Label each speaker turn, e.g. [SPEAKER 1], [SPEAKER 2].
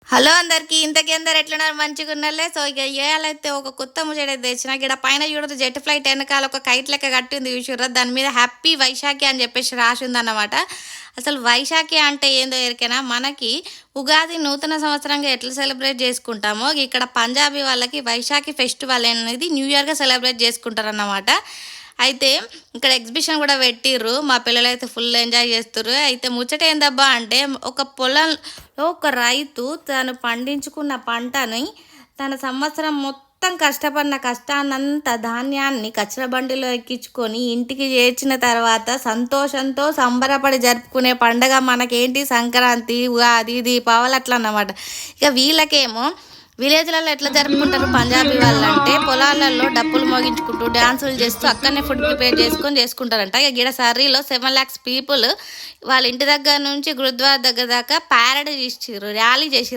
[SPEAKER 1] Hello అందరికి ఇంతకీ అందరు ఎట్లున్నారు మంచిగా ఉన్నారులే. సో ఇక ఇవాళైతే ఒక కొత్త ముచ్చట అయితే తెచ్చిన ఇక్కడ పైన చూడదు జెట్ ఫ్లైట్ వెనకాల ఒక కైట్ లెక్క కట్టింది చూసిర్రా, దాని మీద హ్యాపీ వైశాఖి అని చెప్పేసి రాసి ఉందన్నమాట. అసలు వైశాఖి అంటే ఏందో ఎరికేనా, మనకి ఉగాది నూతన సంవత్సరంగా ఎట్లా సెలబ్రేట్ చేసుకుంటామో ఇక్కడ పంజాబీ వాళ్ళకి వైశాఖి ఫెస్టివల్ అనేది న్యూ ఇయర్గా సెలబ్రేట్ చేసుకుంటారు అన్నమాట. అయితే ఇక్కడ ఎగ్జిబిషన్ కూడా పెట్టిర్రు, మా పిల్లలు అయితే ఫుల్ ఎంజాయ్ చేస్తుర్రు. అయితే ముచ్చట ఏందబ్బా అంటే, ఒక పొలంలో ఒక రైతు తను పండించుకున్న పంటని తన సంవత్సరం మొత్తం కష్టపడిన కష్టాన్నంతా ధాన్యాన్ని కచ్చర బండిలో ఎక్కించుకొని ఇంటికి చేర్చిన తర్వాత సంతోషంతో సంబరపడి జరుపుకునే పండగ మనకేంటి సంక్రాంతి, ఉగాది, దీపావళి అట్లా అన్నమాట. ఇక వీళ్ళకేమో విలేజ్లలో ఎట్లా జరుపుకుంటారు పంజాబీ వాళ్ళు అంటే, పొలాలలో డప్పులు మోగించుకుంటూ డ్యాన్సులు చేస్తూ అక్కడనే ఫుడ్ ప్రిపేర్ చేసుకుంటారంట. ఇక గిడ సర్రీలో 7 lakhs పీపుల్ వాళ్ళ ఇంటి దగ్గర నుంచి గురుద్వారా దగ్గర దాకా ప్యారడీ చేసిర్రు, ర్యాలీ చేసిర్రు.